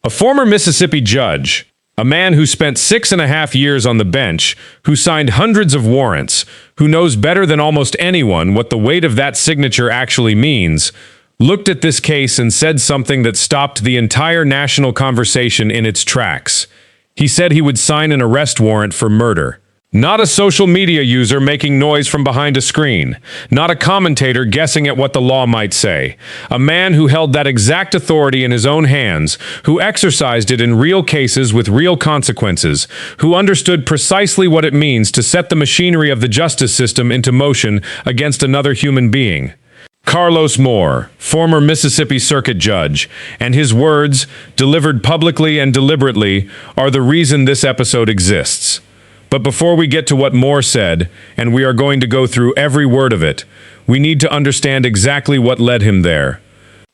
A former Mississippi judge, a man who spent 6.5 years on the bench, who signed hundreds of warrants, who knows better than almost anyone what the weight of that signature actually means, looked at this case and said something that stopped the entire national conversation in its tracks. He said he would sign an arrest warrant for murder. Not a social media user making noise from behind a screen. Not a commentator guessing at what the law might say. A man who held that exact authority in his own hands, who exercised it in real cases with real consequences, who understood precisely what it means to set the machinery of the justice system into motion against another human being. Carlos Moore, former Mississippi Circuit Judge, and his words, delivered publicly and deliberately, are the reason this episode exists. But before we get to what Moore said, and we are going to go through every word of it, we need to understand exactly what led him there.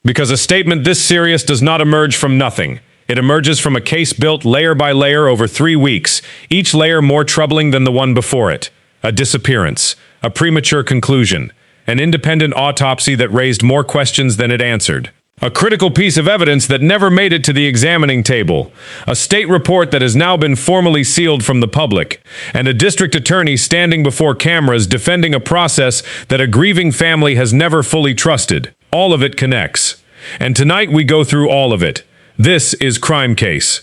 Because a statement this serious does not emerge from nothing. It emerges from a case built layer by layer over 3 weeks, each layer more troubling than the one before it. A disappearance, a premature conclusion, an independent autopsy that raised more questions than it answered. A critical piece of evidence that never made it to the examining table, a state report that has now been formally sealed from the public, and a district attorney standing before cameras defending a process that a grieving family has never fully trusted. All of it connects. And tonight we go through all of it. This is Crime Case.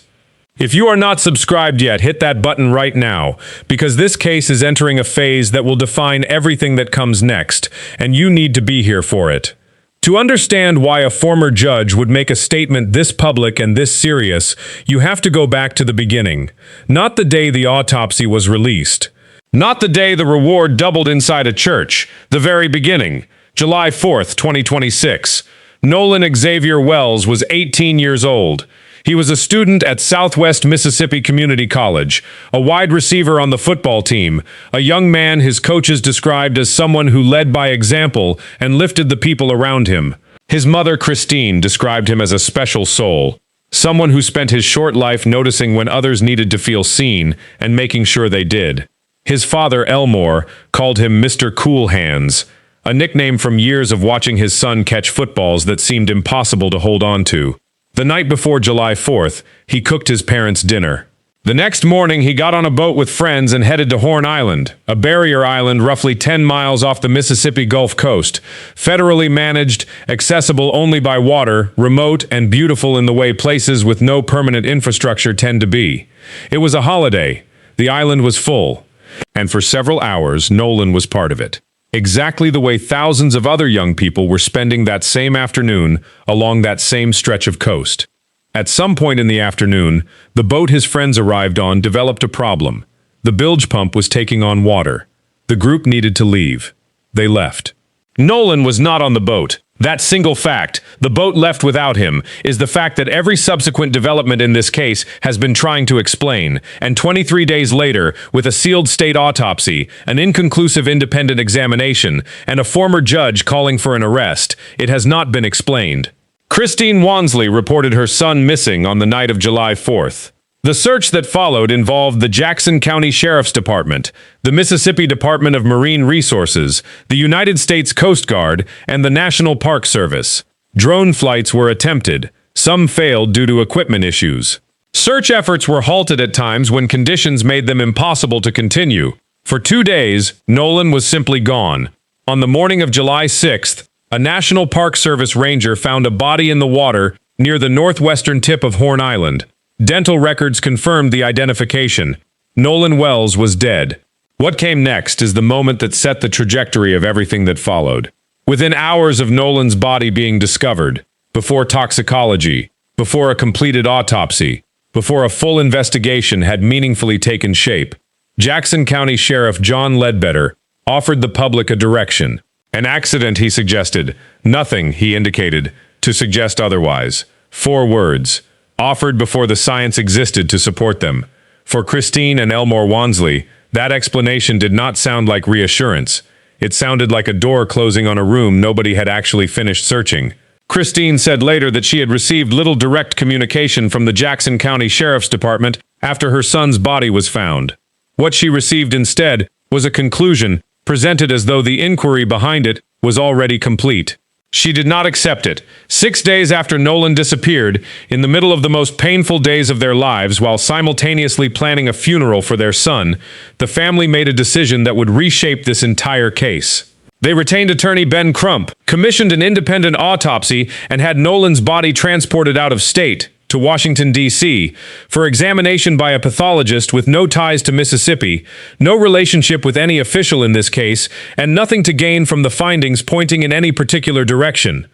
If you are not subscribed yet, hit that button right now, because this case is entering a phase that will define everything that comes next, and you need to be here for it. To understand why a former judge would make a statement this public and this serious, you have to go back to the beginning. Not the day the autopsy was released. Not the day the reward doubled inside a church. The very beginning. July 4th, 2026. Nolan Xavier Wells was 18 years old. He was a student at Southwest Mississippi Community College, a wide receiver on the football team, a young man his coaches described as someone who led by example and lifted the people around him. His mother, Christine, described him as a special soul, someone who spent his short life noticing when others needed to feel seen and making sure they did. His father, Elmore, called him Mr. Cool Hands, a nickname from years of watching his son catch footballs that seemed impossible to hold on to. The night before July 4th, he cooked his parents' dinner. The next morning, he got on a boat with friends and headed to Horn Island, a barrier island roughly 10 miles off the Mississippi Gulf Coast, federally managed, accessible only by water, remote and beautiful in the way places with no permanent infrastructure tend to be. It was a holiday. The island was full. And for several hours, Nolan was part of it. Exactly the way thousands of other young people were spending that same afternoon along that same stretch of coast. At some point in the afternoon, the boat his friends arrived on developed a problem. The bilge pump was taking on water. The group needed to leave. They left. Nolan was not on the boat. That single fact, the boat left without him, is the fact that every subsequent development in this case has been trying to explain, and 23 days later, with a sealed state autopsy, an inconclusive independent examination, and a former judge calling for an arrest, it has not been explained. Christine Wansley reported her son missing on the night of July 4th. The search that followed involved the Jackson County Sheriff's Department, the Mississippi Department of Marine Resources, the United States Coast Guard, and the National Park Service. Drone flights were attempted. Some failed due to equipment issues. Search efforts were halted at times when conditions made them impossible to continue. For 2 days, Nolan was simply gone. On the morning of July 6th, a National Park Service ranger found a body in the water near the northwestern tip of Horn Island. Dental records confirmed the identification. Nolan Wells was dead. What came next is the moment that set the trajectory of everything that followed. Within hours of Nolan's body being discovered, before toxicology, before a completed autopsy, before a full investigation had meaningfully taken shape, Jackson County Sheriff John Ledbetter offered the public a direction. An accident, he suggested. Nothing, he indicated, to suggest otherwise. 4 words. Offered before the science existed to support them. For Christine and Elmore Wansley, that explanation did not sound like reassurance. It sounded like a door closing on a room nobody had actually finished searching. Christine said later that she had received little direct communication from the Jackson County Sheriff's Department after her son's body was found. What she received instead was a conclusion presented as though the inquiry behind it was already complete. She did not accept it. 6 days after Nolan disappeared, in the middle of the most painful days of their lives while simultaneously planning a funeral for their son, the family made a decision that would reshape this entire case. They retained attorney Ben Crump, commissioned an independent autopsy, and had Nolan's body transported out of state, to Washington, D.C., for examination by a pathologist with no ties to Mississippi, no relationship with any official in this case, and nothing to gain from the findings pointing in any particular direction.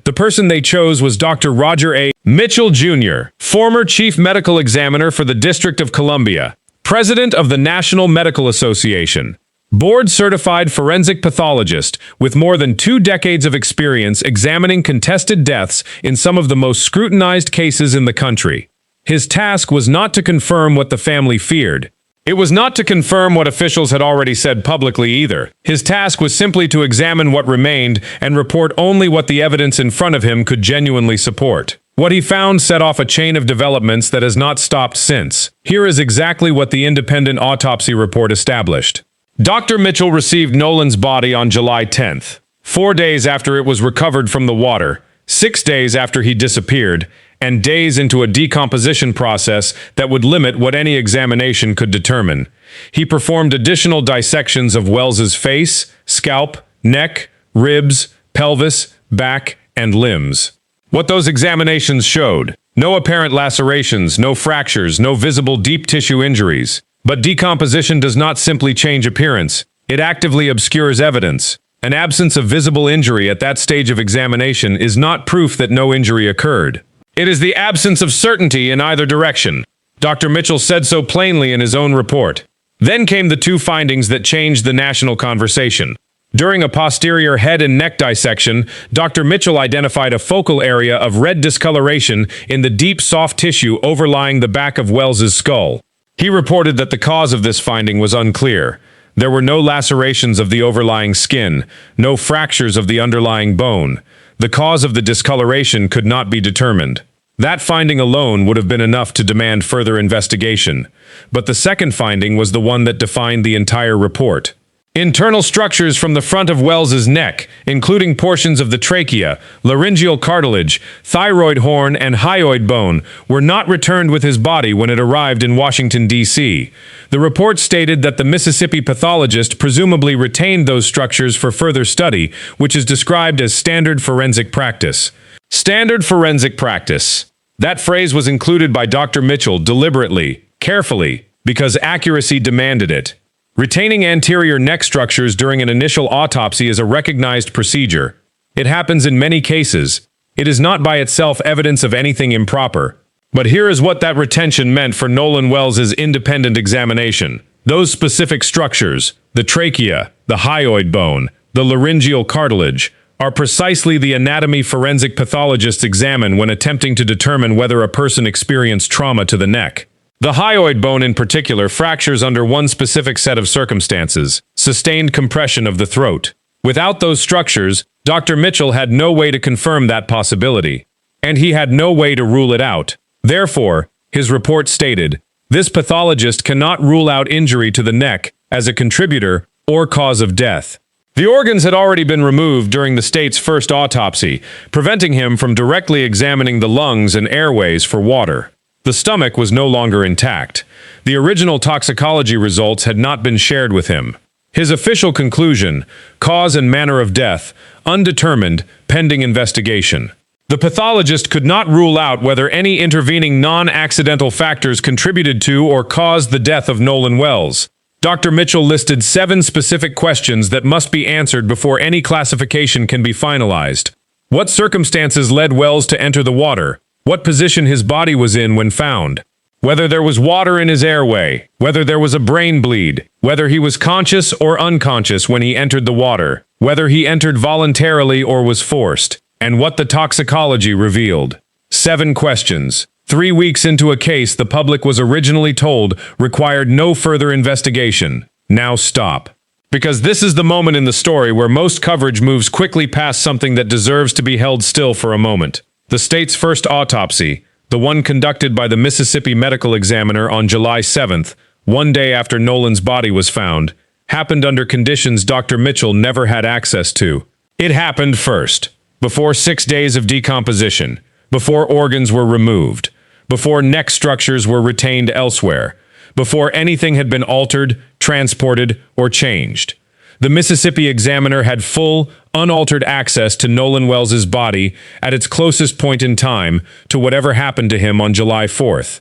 The person they chose was Dr. Roger A. Mitchell, Jr., former chief medical examiner for the District of Columbia, president of the National Medical Association, board-certified forensic pathologist with more than 2 decades of experience examining contested deaths in some of the most scrutinized cases in the country. His task was not to confirm what the family feared. It was not to confirm what officials had already said publicly either. His task was simply to examine what remained and report only what the evidence in front of him could genuinely support. What he found set off a chain of developments that has not stopped since. Here is exactly what the independent autopsy report established. Dr. Mitchell received Nolan's body on July 10th, 4 days after it was recovered from the water, 6 days after he disappeared, and days into a decomposition process that would limit what any examination could determine. He performed additional dissections of Wells's face, scalp, neck, ribs, pelvis, back, and limbs. What those examinations showed: no apparent lacerations, no fractures, no visible deep tissue injuries. But decomposition does not simply change appearance. It actively obscures evidence. An absence of visible injury at that stage of examination is not proof that no injury occurred. It is the absence of certainty in either direction. Dr. Mitchell said so plainly in his own report. Then came the 2 findings that changed the national conversation. During a posterior head and neck dissection, Dr. Mitchell identified a focal area of red discoloration in the deep soft tissue overlying the back of Wells's skull. He reported that the cause of this finding was unclear. There were no lacerations of the overlying skin, no fractures of the underlying bone. The cause of the discoloration could not be determined. That finding alone would have been enough to demand further investigation. But the second finding was the one that defined the entire report. Internal structures from the front of Wells's neck, including portions of the trachea, laryngeal cartilage, thyroid horn, and hyoid bone, were not returned with his body when it arrived in Washington, D.C. The report stated that the Mississippi pathologist presumably retained those structures for further study, which is described as standard forensic practice. Standard forensic practice. That phrase was included by Dr. Mitchell deliberately, carefully, because accuracy demanded it. Retaining anterior neck structures during an initial autopsy is a recognized procedure. It happens in many cases. It is not by itself evidence of anything improper. But here is what that retention meant for Nolan Wells's independent examination. Those specific structures, the trachea, the hyoid bone, the laryngeal cartilage, are precisely the anatomy forensic pathologists examine when attempting to determine whether a person experienced trauma to the neck. The hyoid bone in particular fractures under one specific set of circumstances: sustained compression of the throat. Without those structures, Dr. Mitchell had no way to confirm that possibility, and he had no way to rule it out. Therefore, his report stated, this pathologist cannot rule out injury to the neck as a contributor or cause of death. The organs had already been removed during the state's first autopsy, preventing him from directly examining the lungs and airways for water. The stomach was no longer intact. The original toxicology results had not been shared with him. His official conclusion: cause and manner of death, undetermined, pending investigation. The pathologist could not rule out whether any intervening non-accidental factors contributed to or caused the death of Nolan Wells. Dr. Mitchell listed 7 specific questions that must be answered before any classification can be finalized. What circumstances led Wells to enter the water? What position his body was in when found? Whether there was water in his airway, whether there was a brain bleed, whether he was conscious or unconscious when he entered the water, whether he entered voluntarily or was forced, and what the toxicology revealed. 7 questions. 3 weeks into a case the public was originally told required no further investigation. Now stop. Because this is the moment in the story where most coverage moves quickly past something that deserves to be held still for a moment. The state's first autopsy, the one conducted by the Mississippi medical examiner on July 7th, 1 day after Nolan's body was found, happened under conditions Dr. Mitchell never had access to. It happened first. before 6 days of decomposition, before organs were removed, before neck structures were retained elsewhere, before anything had been altered, transported, or changed. The Mississippi Examiner had full, unaltered access to Nolan Wells's body at its closest point in time to whatever happened to him on July 4th.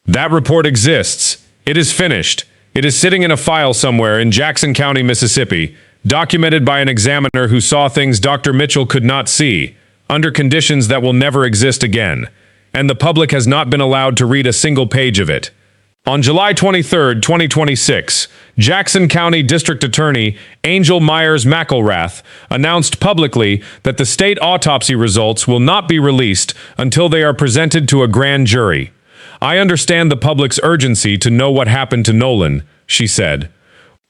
That report exists. It is finished. It is sitting in a file somewhere in Jackson County, Mississippi, documented by an examiner who saw things Dr. Mitchell could not see, under conditions that will never exist again, and the public has not been allowed to read a single page of it. On July 23, 2026, Jackson County District Attorney Angel Myers McElrath announced publicly that the state autopsy results will not be released until they are presented to a grand jury. "I understand the public's urgency to know what happened to Nolan," she said.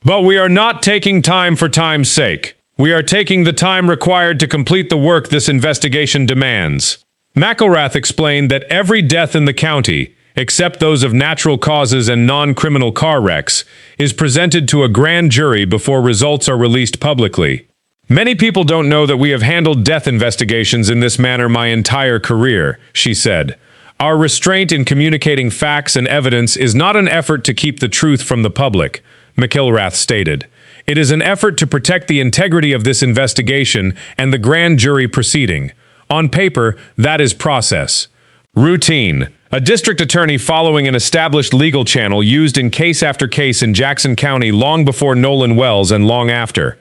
"But we are not taking time for time's sake. We are taking the time required to complete the work this investigation demands." McElrath explained that every death in the county, except those of natural causes and non-criminal car wrecks, is presented to a grand jury before results are released publicly. "Many people don't know that we have handled death investigations in this manner my entire career," she said. "Our restraint in communicating facts and evidence is not an effort to keep the truth from the public," McElrath stated. "It is an effort to protect the integrity of this investigation and the grand jury proceeding. On paper, that is process. Routine. A district attorney following an established legal channel used in case after case in Jackson County long before Nolan Wells and long after.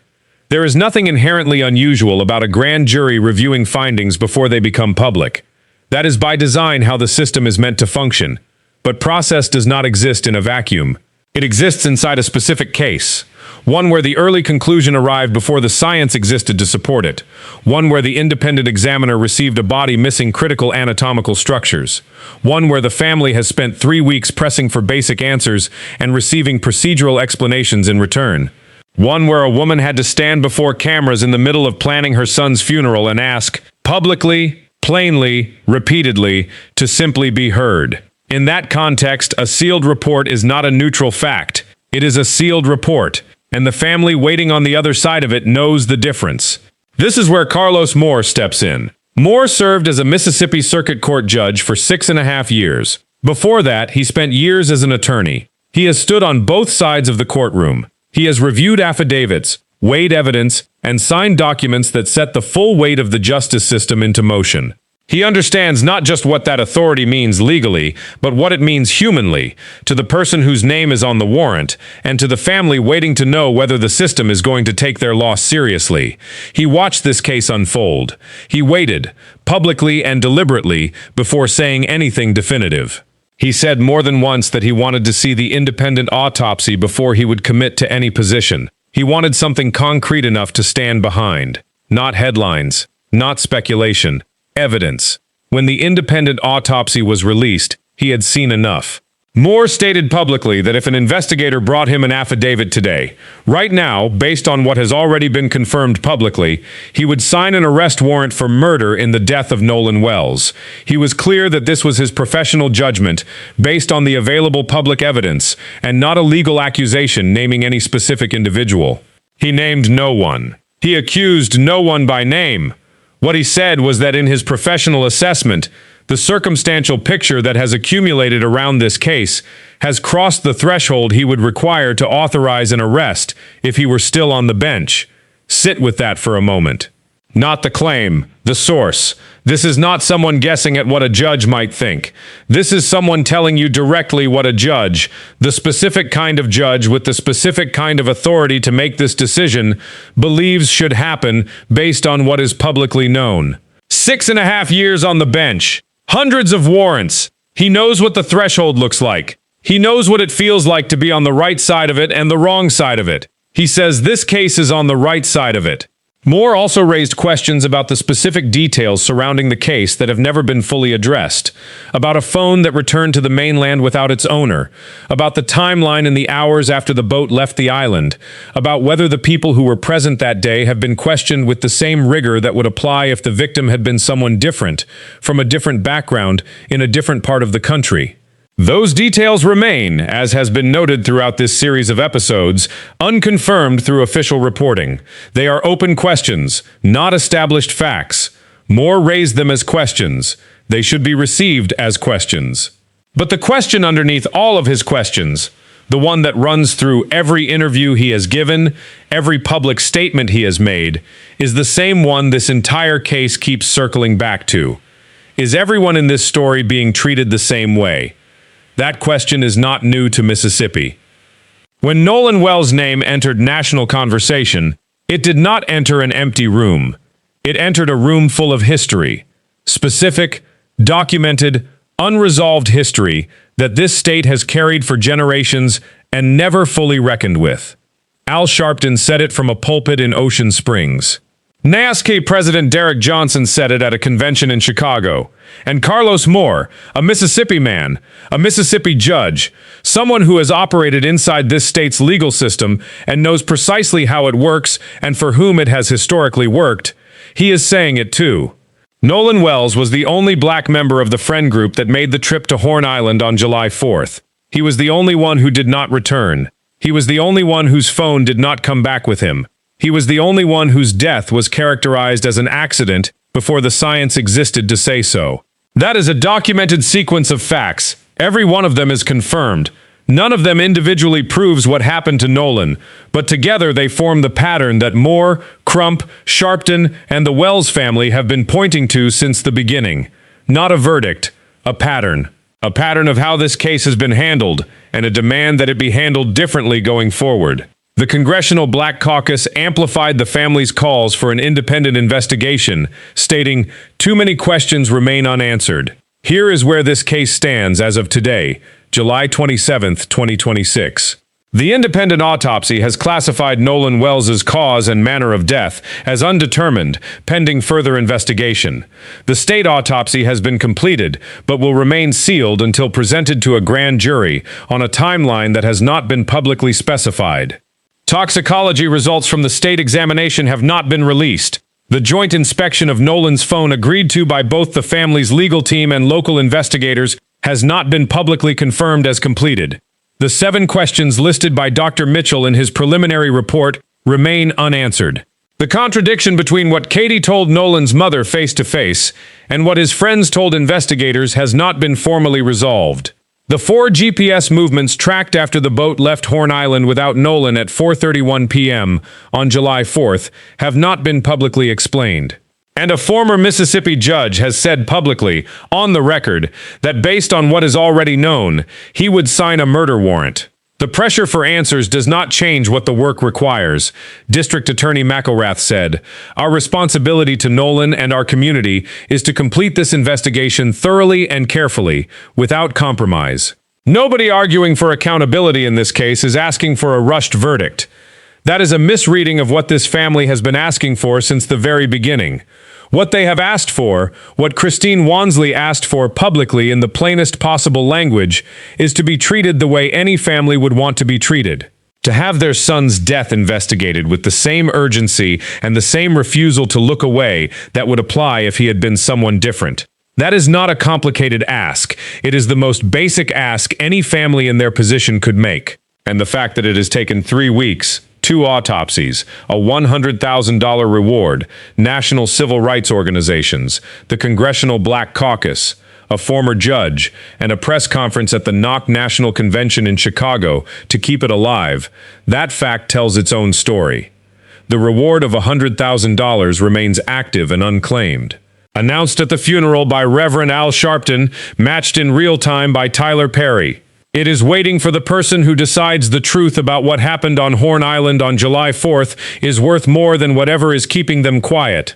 There is nothing inherently unusual about a grand jury reviewing findings before they become public. That is by design how the system is meant to function. But process does not exist in a vacuum. It exists inside a specific case. One where the early conclusion arrived before the science existed to support it. One where the independent examiner received a body missing critical anatomical structures. One where the family has spent 3 weeks pressing for basic answers and receiving procedural explanations in return. One where a woman had to stand before cameras in the middle of planning her son's funeral and ask, publicly, plainly, repeatedly, to simply be heard. In that context, a sealed report is not a neutral fact. It is a sealed report, and the family waiting on the other side of it knows the difference. This is where Carlos Moore steps in. Moore served as a Mississippi Circuit Court judge for 6.5 years. Before that, he spent years as an attorney. He has stood on both sides of the courtroom. He has reviewed affidavits, weighed evidence, and signed documents that set the full weight of the justice system into motion. He understands not just what that authority means legally, but what it means humanly, to the person whose name is on the warrant, and to the family waiting to know whether the system is going to take their loss seriously. He watched this case unfold. He waited, publicly and deliberately, before saying anything definitive. He said more than once that he wanted to see the independent autopsy before he would commit to any position. He wanted something concrete enough to stand behind. Not headlines, not speculation. Evidence. When the independent autopsy was released, he had seen enough. Moore stated publicly that if an investigator brought him an affidavit today, right now, based on what has already been confirmed publicly, he would sign an arrest warrant for murder in the death of Nolan Wells. He was clear that this was his professional judgment, based on the available public evidence, and not a legal accusation naming any specific individual. He named no one. He accused no one by name. What he said was that in his professional assessment, the circumstantial picture that has accumulated around this case has crossed the threshold he would require to authorize an arrest if he were still on the bench. Sit with that for a moment. Not the claim, the source. This is not someone guessing at what a judge might think. This is someone telling you directly what a judge, the specific kind of judge with the specific kind of authority to make this decision, believes should happen based on what is publicly known. 6.5 years on the bench. Hundreds of warrants. He knows what the threshold looks like. He knows what it feels like to be on the right side of it and the wrong side of it. He says this case is on the right side of it. Moore also raised questions about the specific details surrounding the case that have never been fully addressed, about a phone that returned to the mainland without its owner, about the timeline in the hours after the boat left the island, about whether the people who were present that day have been questioned with the same rigor that would apply if the victim had been someone different, from a different background, in a different part of the country. Those details remain, as has been noted throughout this series of episodes, unconfirmed through official reporting. They are open questions, not established facts. Moore raised them as questions. They should be received as questions. But the question underneath all of his questions, the one that runs through every interview he has given, every public statement he has made, is the same one this entire case keeps circling back to. Is everyone in this story being treated the same way? That question is not new to Mississippi. When Nolan Wells' name entered national conversation, it did not enter an empty room. It entered a room full of history, specific, documented, unresolved history that this state has carried for generations and never fully reckoned with. Al Sharpton said it from a pulpit in Ocean Springs. NASK President Derrick Johnson said it at a convention in Chicago. And Carlos Moore, a Mississippi man, a Mississippi judge, someone who has operated inside this state's legal system and knows precisely how it works and for whom it has historically worked, he is saying it too. Nolan Wells was the only black member of the friend group that made the trip to Horn Island on July 4th. He was the only one who did not return. He was the only one whose phone did not come back with him. He was the only one whose death was characterized as an accident before the science existed to say so. That is a documented sequence of facts. Every one of them is confirmed. None of them individually proves what happened to Nolan, but together they form the pattern that Moore, Crump, Sharpton, and the Wells family have been pointing to since the beginning. Not a verdict, a pattern. A pattern of how this case has been handled, and a demand that it be handled differently going forward. The Congressional Black Caucus amplified the family's calls for an independent investigation, stating, "Too many questions remain unanswered." Here is where this case stands as of today, July 27, 2026. The independent autopsy has classified Nolan Wells's cause and manner of death as undetermined, pending further investigation. The state autopsy has been completed, but will remain sealed until presented to a grand jury on a timeline that has not been publicly specified. Toxicology results from the state examination have not been released. The joint inspection of Nolan's phone agreed to by both the family's legal team and local investigators has not been publicly confirmed as completed. The 7 questions listed by Dr. Mitchell in his preliminary report remain unanswered. The contradiction between what Katie told Nolan's mother face-to-face and what his friends told investigators has not been formally resolved. The 4 GPS movements tracked after the boat left Horn Island without Nolan at 4:31 p.m. on July 4th have not been publicly explained. And a former Mississippi judge has said publicly, on the record, that based on what is already known, he would sign a murder warrant. The pressure for answers does not change what the work requires, District Attorney McElrath said. Our responsibility to Nolan and our community is to complete this investigation thoroughly and carefully, without compromise. Nobody arguing for accountability in this case is asking for a rushed verdict. That is a misreading of what this family has been asking for since the very beginning. What they have asked for, what Christine Wansley asked for publicly in the plainest possible language, is to be treated the way any family would want to be treated. To have their son's death investigated with the same urgency and the same refusal to look away that would apply if he had been someone different. That is not a complicated ask. It is the most basic ask any family in their position could make. And the fact that it has taken 3 weeks, 2 autopsies, a $100,000 reward, national civil rights organizations, the Congressional Black Caucus, a former judge, and a press conference at the NOC National Convention in Chicago to keep it alive, that fact tells its own story. The reward of $100,000 remains active and unclaimed. Announced at the funeral by Reverend Al Sharpton, matched in real time by Tyler Perry. It is waiting for the person who decides the truth about what happened on Horn Island on July 4th is worth more than whatever is keeping them quiet.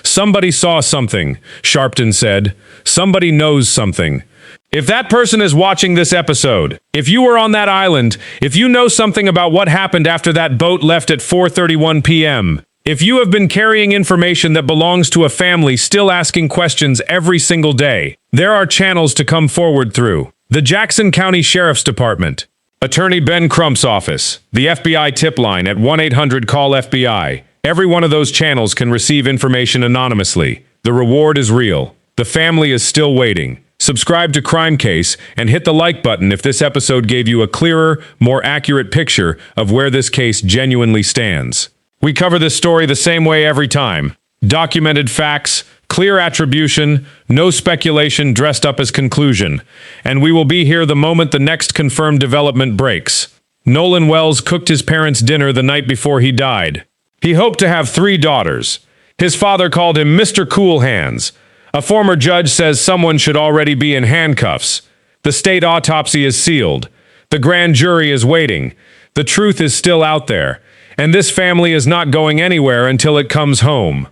Somebody saw something, Sharpton said. Somebody knows something. If that person is watching this episode, if you were on that island, if you know something about what happened after that boat left at 4:31 p.m., if you have been carrying information that belongs to a family still asking questions every single day, there are channels to come forward through. The Jackson County Sheriff's Department, Attorney Ben Crump's office, the FBI tip line at 1-800-CALL-FBI. Every one of those channels can receive information anonymously. The reward is real. The family is still waiting. Subscribe to Crime Case and hit the like button if this episode gave you a clearer, more accurate picture of where this case genuinely stands. We cover this story the same way every time. Documented facts, Clear attribution, no speculation dressed up as conclusion. And we will be here the moment the next confirmed development breaks. Nolan Wells cooked his parents' dinner the night before he died. He hoped to have 3 daughters. His father called him Mr. Cool Hands. A former judge says someone should already be in handcuffs. The state autopsy is sealed. The grand jury is waiting. The truth is still out there. And this family is not going anywhere until it comes home.